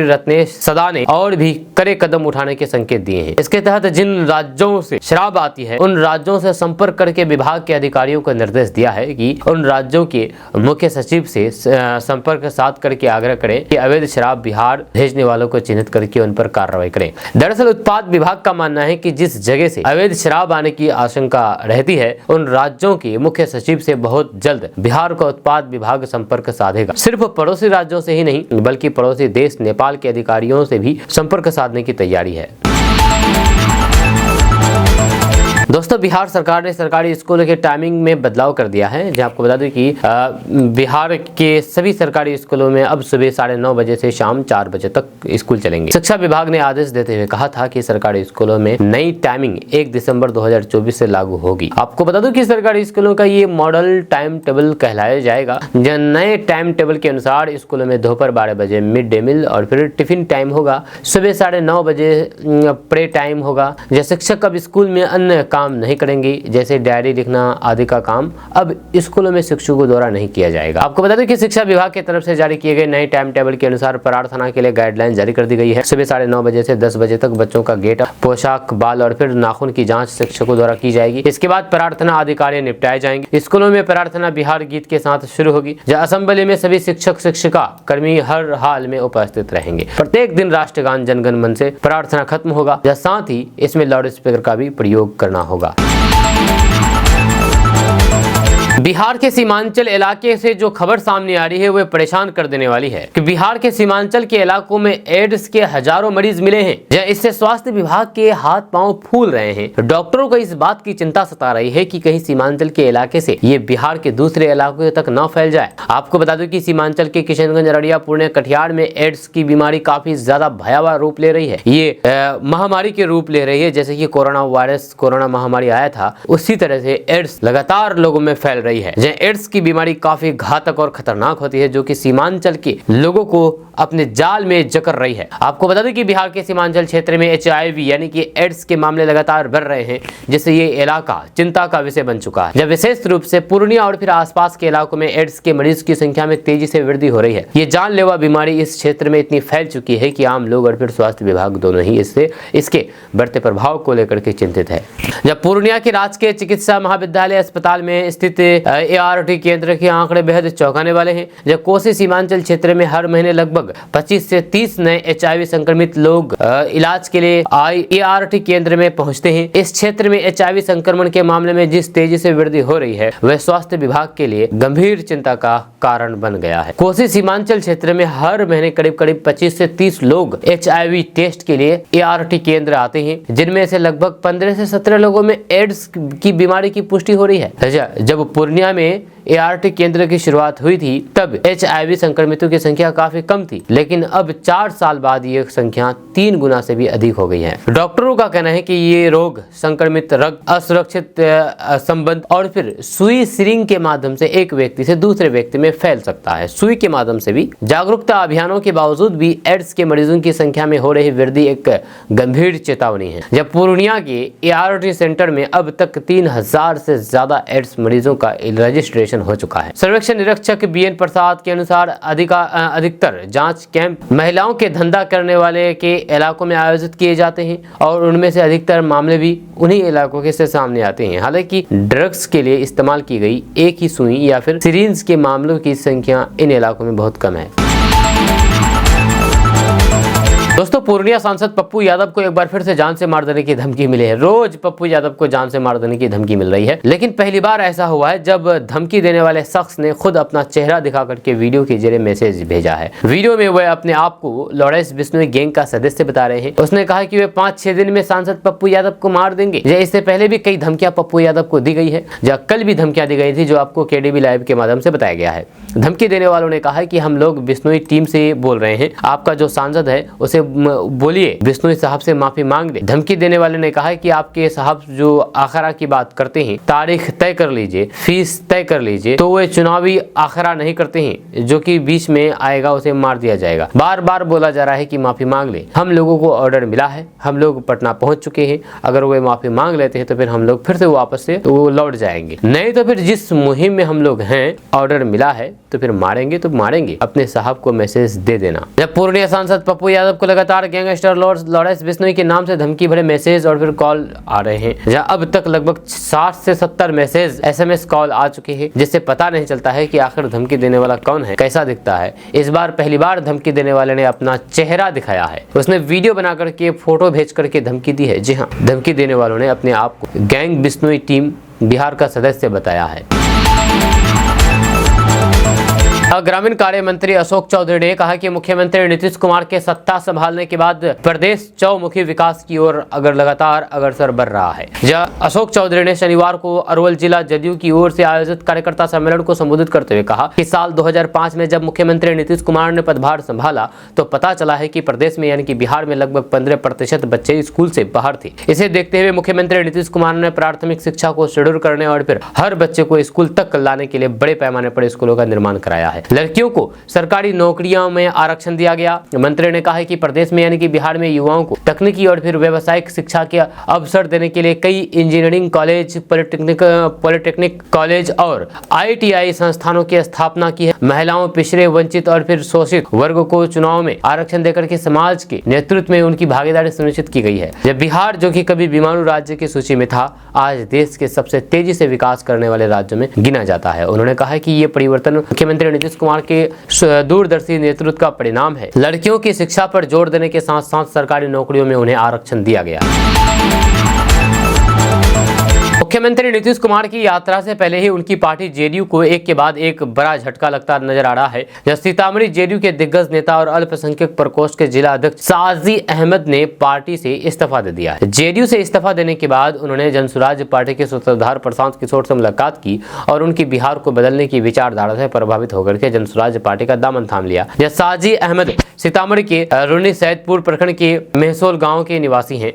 रत्नेश सदा ने और भी कड़े कदम उठाने के संकेत दिए हैं। इसके तहत जिन राज्यों से शराब आती है उन राज्यों से संपर्क करके विभाग के अधिकारियों को निर्देश दिया है कि उन राज्यों के मुख्य सचिव से संपर्क साध करके आग्रह करें कि अवैध शराब बिहार भेजने वालों को चिन्हित करके उन पर कार्रवाई करें। दरअसल उत्पाद विभाग का मानना है कि जिस जगह से अवैध शराब आने की आशंका रहती है उन राज्यों के मुख्य सचिव से बहुत जल्द बिहार का उत्पाद विभाग संपर्क साधेगा। सिर्फ पड़ोसी राज्यों से ही नहीं बल्कि पड़ोसी देश नेपाल के अधिकारियों से भी संपर्क साधने की तैयारी है। दोस्तों बिहार सरकार ने सरकारी स्कूलों के टाइमिंग में बदलाव कर दिया है। जहां आपको बता दें कि बिहार के सभी सरकारी स्कूलों में अब सुबह 9:30 बजे से शाम 4 बजे तक स्कूल चलेंगे। शिक्षा विभाग ने आदेश देते हुए कहा था कि सरकारी स्कूलों में नई टाइमिंग 1 दिसंबर 2024 से लागू होगी। आपको बता दूं कि सरकारी स्कूलों का ये मॉडल टाइम टेबल कहलाया जाएगा। नए टाइम टेबल के अनुसार स्कूलों में दोपहर 12 बजे मिड डे मील और फिर टिफिन टाइम होगा। सुबह 9:30 बजे प्रे टाइम होगा। जैसे शिक्षक अब स्कूल में अन्य काम नहीं करेंगे जैसे डायरी लिखना आदि का काम अब स्कूलों में शिक्षकों द्वारा नहीं किया जाएगा। आपको बता दें कि शिक्षा विभाग की तरफ से जारी किए गए नए टाइम टेबल के अनुसार प्रार्थना के लिए गाइडलाइन जारी कर दी गई है। सुबह 9:30 बजे से 10 बजे तक बच्चों का गेट, पोशाक, बाल और फिर नाखून की जांच शिक्षकों द्वारा की जाएगी। इसके बाद प्रार्थना आदि कार्य निपटाए जाएंगे। स्कूलों में प्रार्थना बिहार गीत के साथ शुरू होगी। असेंबली में सभी शिक्षक शिक्षिका कर्मी हर हाल में उपस्थित रहेंगे। प्रत्येक दिन राष्ट्रगान जनगण मन से प्रार्थना खत्म होगा। साथ ही इसमें लाउड स्पीकर का भी प्रयोग करना होगा। बिहार के सीमांचल इलाके से जो खबर सामने आ रही है वह परेशान कर देने वाली है कि बिहार के सीमांचल के इलाकों में एड्स के हजारों मरीज मिले हैं। इससे स्वास्थ्य विभाग के हाथ पांव फूल रहे हैं। डॉक्टरों को इस बात की चिंता सता रही है कि कहीं सीमांचल के इलाके से ये बिहार के दूसरे इलाकों तक न फैल जाए। आपको बता दूं कि सीमांचल के किशनगंज, अररिया, पूर्णिया, कटिहार में एड्स की बीमारी काफी ज्यादा भयावह रूप ले रही है। ये महामारी के रूप ले रही है। जैसे कि कोरोना महामारी आया था उसी तरह से एड्स लगातार लोगों में फैल रही है। एड्स की बीमारी काफी घातक और खतरनाक होती है जो कि सीमांचल के लोगों को अपने जाल में जकड़ रही है। आपको बता दें कि बिहार के सीमांचल क्षेत्र में HIV यानी कि एड्स के मामले लगातार बढ़ रहे हैं जिससे ये इलाका चिंता का विषय बन चुका है। जब विशेष रूप से पूर्णिया और फिर आसपास के इलाकों में एड्स के मरीज की संख्या में तेजी से वृद्धि हो रही है। ये जानलेवा बीमारी इस क्षेत्र में इतनी फैल चुकी है कि आम लोग और फिर स्वास्थ्य विभाग दोनों ही इसके बढ़ते प्रभाव को लेकर के चिंतित है। जब पूर्णिया के राजकीय चिकित्सा महाविद्यालय अस्पताल में स्थित ART केंद्र के आंकड़े बेहद चौंकाने वाले हैं। जब कोसी सीमांचल क्षेत्र में हर महीने लगभग 25 से 30 नए HIV संक्रमित लोग इलाज के लिए ART केंद्र में पहुंचते हैं। इस क्षेत्र में HIV संक्रमण के मामले में जिस तेजी से वृद्धि हो रही है वह स्वास्थ्य विभाग के लिए गंभीर चिंता का कारण बन गया है। कोसी सीमांचल क्षेत्र में हर महीने करीब 25 से 30 लोग HIV टेस्ट के लिए ART केंद्र आते हैं जिनमें से लगभग 15 से 17 लोगों में एड्स की बीमारी की पुष्टि हो रही है। जब पूर्णिया में ART केंद्र की शुरुआत हुई थी तब HIV संक्रमितों की संख्या काफी कम थी, लेकिन अब 4 साल बाद ये संख्या 3 गुना से भी अधिक हो गई है। डॉक्टरों का कहना है कि ये रोग संक्रमित रक्त, असुरक्षित संबंध और फिर सुई सिरिंज के माध्यम से एक व्यक्ति से दूसरे व्यक्ति में फैल सकता है। सुई के माध्यम से भी जागरूकता अभियानों के बावजूद भी एड्स के मरीजों की संख्या में हो रही वृद्धि एक गंभीर चेतावनी है। जब पूर्णिया के ART सेंटर में अब तक 3000 से ज्यादा एड्स मरीजों का रजिस्ट्रेशन हो चुका है। सर्वेक्षण निरीक्षक BN प्रसाद के अनुसार अधिकतर जांच कैंप महिलाओं के धंधा करने वाले के इलाकों में आयोजित किए जाते हैं और उनमें से अधिकतर मामले भी उन्हीं इलाकों के से सामने आते हैं। हालांकि ड्रग्स के लिए इस्तेमाल की गई एक ही सुई या फिर सिरिंज के मामलों की संख्या इन इलाकों में बहुत कम है। दोस्तों पूर्णिया सांसद पप्पू यादव को एक बार फिर से जान से मार देने की धमकी मिली है। रोज पप्पू यादव को जान से मार देने की धमकी मिल रही है, लेकिन पहली बार ऐसा हुआ है जब धमकी देने वाले शख्स ने खुद अपना चेहरा दिखा करके वीडियो के जरिए मैसेज भेजा है। वीडियो में वह अपने आप को लॉरेंस बिश्नोई गैंग का सदस्य बता रहे हैं। उसने कहा कि वे 5-6 दिन में सांसद पप्पू यादव को मार देंगे। इससे पहले भी कई धमकियां पप्पू यादव को दी गई है। कल भी धमकियां दी गई थी जो आपको KDB लाइव के माध्यम से बताया गया है। धमकी देने वालों ने कहा है कि हम लोग बिश्नोई टीम से बोल रहे हैं, आपका जो सांसद है उसे बोलिए, बिश्नोई साहब से माफी मांग ले। धमकी देने वाले ने कहा कि आपके साहब जो आखरा की बात करते हैं, तारीख तय कर लीजिए, फीस तय कर लीजिए, तो वे चुनावी आखरा नहीं करते हैं, जो कि बीच में आएगा उसे मार दिया जाएगा। बार बार बोला जा रहा है कि माफी मांग ले। हम लोगों को ऑर्डर मिला है, हम लोग पटना पहुंच चुके हैं। अगर वे माफी मांग लेते हैं तो फिर हम लोग फिर से वापस से वो लौट जाएंगे, नहीं तो फिर जिस मुहिम में हम लोग हैं, ऑर्डर मिला है तो फिर मारेंगे तो मारेंगे। अपने साहब को मैसेज दे देना। जब पूर्णिया सांसद पप्पू यादव को लगातार गैंगस्टर लॉरेंस बिश्नोई के नाम से धमकी भरे मैसेज और फिर कॉल आ रहे हैं, जहां अब तक लगभग 60 से 70 मैसेज SMS कॉल आ चुके हैं, जिससे पता नहीं चलता है कि आखिर धमकी देने वाला कौन है, कैसा दिखता है। इस बार पहली बार धमकी देने वाले ने अपना चेहरा दिखाया है। उसने वीडियो बना करके, फोटो भेज करके धमकी दी है। जी हाँ, धमकी देने वालों ने अपने आप को गैंग बिश्नोई टीम बिहार का सदस्य बताया है। ग्रामीण कार्य मंत्री अशोक चौधरी ने कहा कि मुख्यमंत्री नीतीश कुमार के सत्ता संभालने के बाद प्रदेश चौमुखी विकास की ओर लगातार अग्रसर बढ़ रहा है। अशोक चौधरी ने शनिवार को अरवल जिला जदयू की ओर से आयोजित कार्यकर्ता सम्मेलन को संबोधित करते हुए कहा कि साल 2005 में जब मुख्यमंत्री नीतीश कुमार ने पदभार संभाला तो पता चला है कि प्रदेश में यानी कि बिहार में लगभग 15% बच्चे स्कूल से बाहर थे। इसे देखते हुए मुख्यमंत्री नीतीश कुमार ने प्राथमिक शिक्षा को सुदृढ़ करने और फिर हर बच्चे को स्कूल तक लाने के लिए बड़े पैमाने पर स्कूलों का निर्माण कराया है। लड़कियों को सरकारी नौकरियों में आरक्षण दिया गया। मंत्री ने कहा है कि प्रदेश में यानी कि बिहार में युवाओं को तकनीकी और फिर व्यावसायिक शिक्षा के अवसर देने के लिए कई इंजीनियरिंग कॉलेज, पॉलिटेक्निक कॉलेज और ITI संस्थानों की स्थापना की है। महिलाओं, पिछड़े, वंचित और फिर शोषित वर्गों को चुनाव में आरक्षण देकर के समाज के नेतृत्व में उनकी भागीदारी सुनिश्चित की गई है। जब बिहार, जो कि कभी बीमारू राज्य की सूची में था, आज देश के सबसे तेजी से विकास करने वाले राज्यों में गिना जाता है। उन्होंने कहा कि ये परिवर्तन मुख्यमंत्री नीतीश कुमार के दूरदर्शी नेतृत्व का परिणाम है। लड़कियों की शिक्षा पर जोर देने के साथ साथ सरकारी नौकरियों में उन्हें आरक्षण दिया गया। मुख्यमंत्री नीतीश कुमार की यात्रा से पहले ही उनकी पार्टी जेडीयू को एक के बाद एक बड़ा झटका लगता नजर आ रहा है। जब सीतामढ़ी जेडीयू के दिग्गज नेता और अल्पसंख्यक प्रकोष्ठ के जिला अध्यक्ष साजी अहमद ने पार्टी से इस्तीफा दे दिया है। जेडीयू से इस्तीफा देने के बाद उन्होंने जनसुराज पार्टी के सूत्रधार प्रशांत किशोर से मुलाकात की और उनकी बिहार को बदलने की विचारधारा से प्रभावित होकर के जनसुराज पार्टी का दामन थाम लिया। यह साजी अहमद सीतामढ़ी के रुन्नी सैदपुर प्रखंड के मेहसोल गाँव के निवासी है।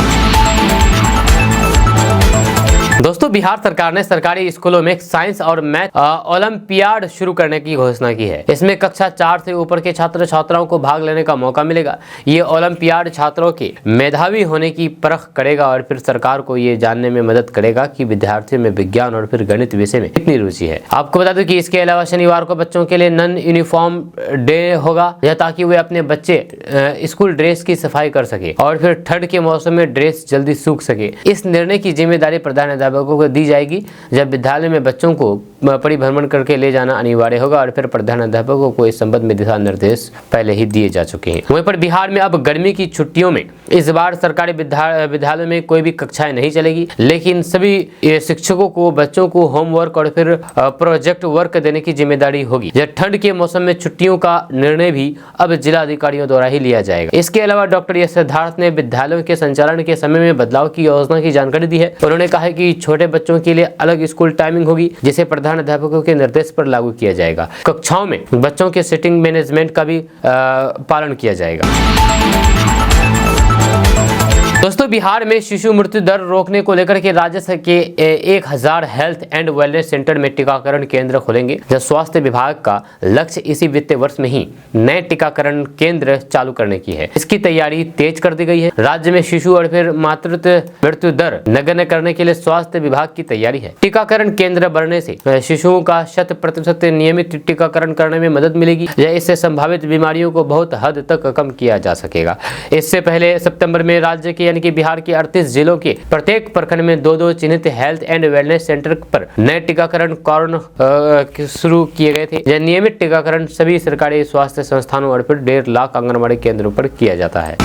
दोस्तों, बिहार सरकार ने सरकारी स्कूलों में साइंस और मैथ ओलंपियाड शुरू करने की घोषणा की है। इसमें कक्षा 4 से ऊपर के छात्र छात्राओं को भाग लेने का मौका मिलेगा। ये ओलंपियाड छात्रों के मेधावी होने की परख करेगा और फिर सरकार को ये जानने में मदद करेगा कि विद्यार्थियों में विज्ञान और फिर गणित विषय में कितनी रुचि है। आपको बता दूं कि इसके अलावा शनिवार को बच्चों के लिए नन यूनिफॉर्म डे होगा, ताकि वे अपने बच्चे स्कूल ड्रेस की सफाई कर सके और फिर ठंड के मौसम में ड्रेस जल्दी सूख सके। इस निर्णय की जिम्मेदारी प्रधान को दी जाएगी, जब विद्यालय में बच्चों को परिभ्रमण करके ले जाना अनिवार्य होगा और फिर प्रधानाध्यापकों को इस संबंध में दिशा निर्देश पहले ही दिए जा चुके हैं। वहीं पर बिहार में अब गर्मी की छुट्टियों में इस बार सरकारी विद्यालयों में कोई भी कक्षाएं नहीं चलेगी, लेकिन सभी शिक्षकों को बच्चों को होमवर्क और फिर प्रोजेक्ट वर्क देने की जिम्मेदारी होगी। यह ठंड के मौसम में छुट्टियों का निर्णय भी अब जिला अधिकारियों द्वारा ही लिया जाएगा। इसके अलावा डॉक्टर एस सिद्धार्थ ने विद्यालयों के संचालन के समय में बदलाव की योजना की जानकारी दी है। उन्होंने कहा है कि छोटे बच्चों के लिए अलग स्कूल टाइमिंग होगी, जिसे प्रधानाध्यापकों के निर्देश पर लागू किया जाएगा। कक्षाओं में बच्चों के सीटिंग मैनेजमेंट का भी पालन किया जाएगा। दोस्तों, बिहार में शिशु मृत्यु दर रोकने को लेकर के राज्य के 1000 हेल्थ एंड वेलनेस सेंटर में टीकाकरण केंद्र खोलेंगे। जब स्वास्थ्य विभाग का लक्ष्य इसी वित्तीय वर्ष में ही नए टीकाकरण केंद्र चालू करने की है। इसकी तैयारी तेज कर दी गई है। राज्य में शिशु और फिर मातृत्व मृत्यु दर नगण्य करने के लिए स्वास्थ्य विभाग की तैयारी है। टीकाकरण केंद्र बढ़ने से शिशुओं का 100% नियमित टीकाकरण करने में मदद मिलेगी। इससे संभावित बीमारियों को बहुत हद तक कम किया जा सकेगा। इससे पहले सितंबर में राज्य के यानी कि बिहार के 38 जिलों के प्रत्येक प्रखंड में 2 चिन्हित हेल्थ एंड वेलनेस सेंटर पर नए टीकाकरण कार्य शुरू किए गए थे। यह नियमित टीकाकरण सभी सरकारी स्वास्थ्य संस्थानों और फिर 1.5 लाख आंगनबाड़ी केंद्रों पर किया जाता है।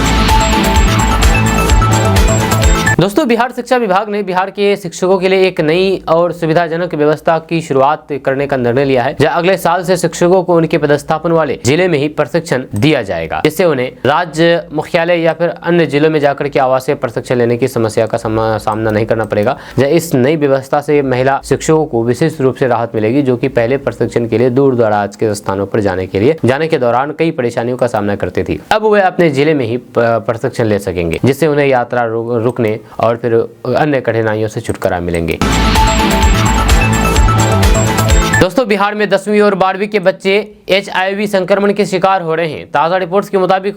दोस्तों, बिहार शिक्षा विभाग ने बिहार के शिक्षकों के लिए एक नई और सुविधाजनक व्यवस्था की शुरुआत करने का निर्णय लिया है, जहां अगले साल से शिक्षकों को उनके पदस्थापन वाले जिले में ही प्रशिक्षण दिया जाएगा, जिससे उन्हें राज्य मुख्यालय या फिर अन्य जिलों में जाकर के आवासीय प्रशिक्षण लेने की समस्या का सामना नहीं करना पड़ेगा। इस नई व्यवस्था से महिला शिक्षकों को विशेष रूप से राहत मिलेगी, जो कि पहले प्रशिक्षण के लिए दूर दराज के स्थानों पर जाने के दौरान कई परेशानियों का सामना करती थी। अब वे अपने जिले में ही प्रशिक्षण ले सकेंगे, जिससे उन्हें यात्रा रुकने और फिर अन्य कठिनाइयों से छुटकारा मिलेंगे। दोस्तों, बिहार में 10वीं और 12वीं के बच्चे HIV संक्रमण के शिकार हो रहे हैं। ताज़ा रिपोर्ट्स के मुताबिक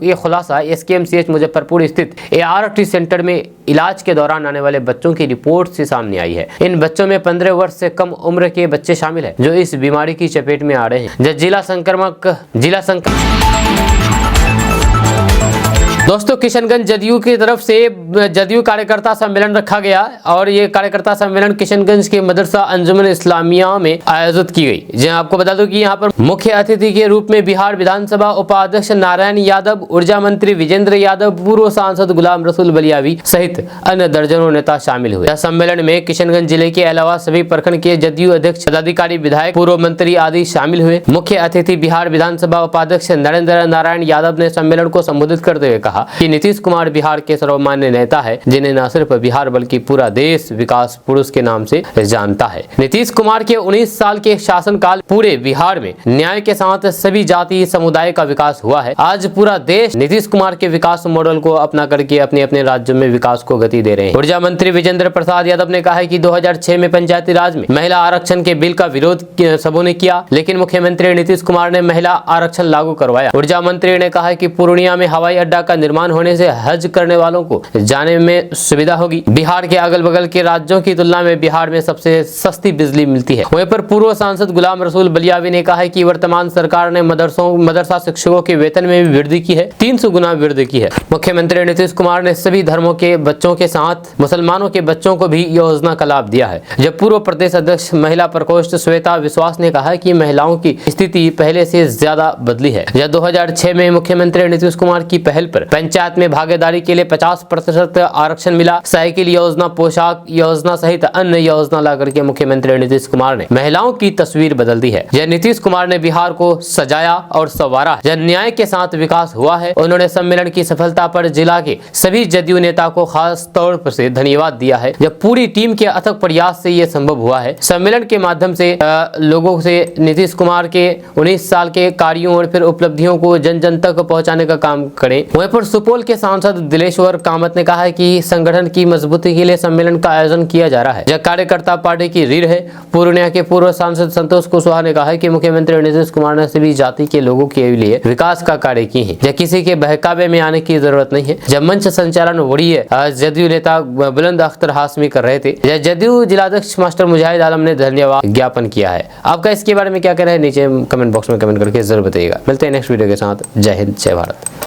ये खुलासा SKMCH मुजफ्फरपुर स्थित ART सेंटर में इलाज के दौरान आने वाले बच्चों की रिपोर्ट से सामने आई है। इन बच्चों में 15 वर्ष से कम उम्र के बच्चे शामिल हैं, जो इस बीमारी की चपेट में आ रहे हैं। दोस्तों, किशनगंज जदयू की तरफ से जदयू कार्यकर्ता सम्मेलन रखा गया और ये कार्यकर्ता सम्मेलन किशनगंज के मदरसा अंजुमन इस्लामिया में आयोजित की गई। जहां आपको बता दूं कि यहां पर मुख्य अतिथि के रूप में बिहार विधानसभा उपाध्यक्ष नारायण यादव, ऊर्जा मंत्री विजेंद्र यादव, पूर्व सांसद गुलाम रसूल बलियावी सहित अन्य दर्जनों नेता शामिल हुए। यह सम्मेलन में किशनगंज जिले के अलावा सभी प्रखंड के जदयू अध्यक्ष, पदाधिकारी, विधायक, पूर्व मंत्री आदि शामिल हुए। मुख्य अतिथि बिहार विधानसभा उपाध्यक्ष नरेंद्र नारायण यादव ने सम्मेलन को संबोधित करते हुए कहा कि नीतीश कुमार बिहार के सर्वमान्य नेता है, जिन्हें न सिर्फ बिहार बल्कि पूरा देश विकास पुरुष के नाम से जानता है। नीतीश कुमार के 19 साल के शासनकाल पूरे बिहार में न्याय के साथ सभी जाति समुदाय का विकास हुआ है। आज पूरा देश नीतीश कुमार के विकास मॉडल को अपना करके अपने अपने राज्यों में विकास को गति दे रहे हैं। ऊर्जा मंत्री विजेंद्र प्रसाद यादव ने कहा है कि 2006 में पंचायती राज में महिला आरक्षण के बिल का विरोध सबों ने किया, लेकिन मुख्यमंत्री नीतीश कुमार ने महिला आरक्षण लागू करवाया। ऊर्जा मंत्री ने कहा है कि पूर्णिया में हवाई अड्डा का निर्माण होने से हज करने वालों को जाने में सुविधा होगी। बिहार के अगल बगल के राज्यों की तुलना में बिहार में सबसे सस्ती बिजली मिलती है। वहीं पर पूर्व सांसद गुलाम रसूल बलियावी ने कहा है कि वर्तमान सरकार ने मदरसा शिक्षकों के वेतन में भी वृद्धि की है, 300 गुना वृद्धि की है। मुख्यमंत्री नीतीश कुमार ने सभी धर्मों के बच्चों के साथ मुसलमानों के बच्चों को भी योजना का लाभ दिया है। जब पूर्व प्रदेश अध्यक्ष महिला प्रकोष्ठ श्वेता विश्वास ने कहा कि महिलाओं की स्थिति पहले से ज्यादा बदली है। जब 2006 में मुख्यमंत्री नीतीश कुमार की पहल पर पंचायत में भागीदारी के लिए 50% आरक्षण मिला। साइकिल योजना, पोशाक योजना सहित अन्य योजना ला करके मुख्यमंत्री नीतीश कुमार ने महिलाओं की तस्वीर बदल दी है। जब नीतीश कुमार ने बिहार को सजाया और संवारा, जब न्याय के साथ विकास हुआ है। उन्होंने सम्मेलन की सफलता पर जिला के सभी जदयू नेता को खास तौर पर से धन्यवाद दिया है। जब पूरी टीम के अथक प्रयास से ये संभव हुआ है। सम्मेलन के माध्यम से लोगों से नीतीश कुमार के 19 साल के कार्यों और फिर उपलब्धियों को जन जन तक पहुंचाने का काम करें। वहीं पर सुपौल के सांसद दिलेश्वर कामत ने कहा है कि संगठन की मजबूती के लिए सम्मेलन का आयोजन किया जा रहा है। जब कार्यकर्ता पार्टी की रीढ़ है। पूर्णिया के पूर्व सांसद संतोष कुशवाहा ने कहा है कि मुख्यमंत्री नीतीश कुमार ने सभी जाति के लोगों के लिए विकास का कार्य किए हैं। जब किसी के बहकावे में आने की जरूरत नहीं है। जब मंच संचालन वरीय जदयू नेता बुलंद अख्तर हाशमी कर रहे थे। जदयू जिलाध्यक्ष मास्टर मुजाहिद आलम ने धन्यवाद ज्ञापन किया है। आपका इसके बारे में क्या कहना है, नीचे कमेंट बॉक्स में कमेंट करके जरूर बताइएगा। मिलते हैं नेक्स्ट वीडियो के साथ। जय हिंद, जय भारत।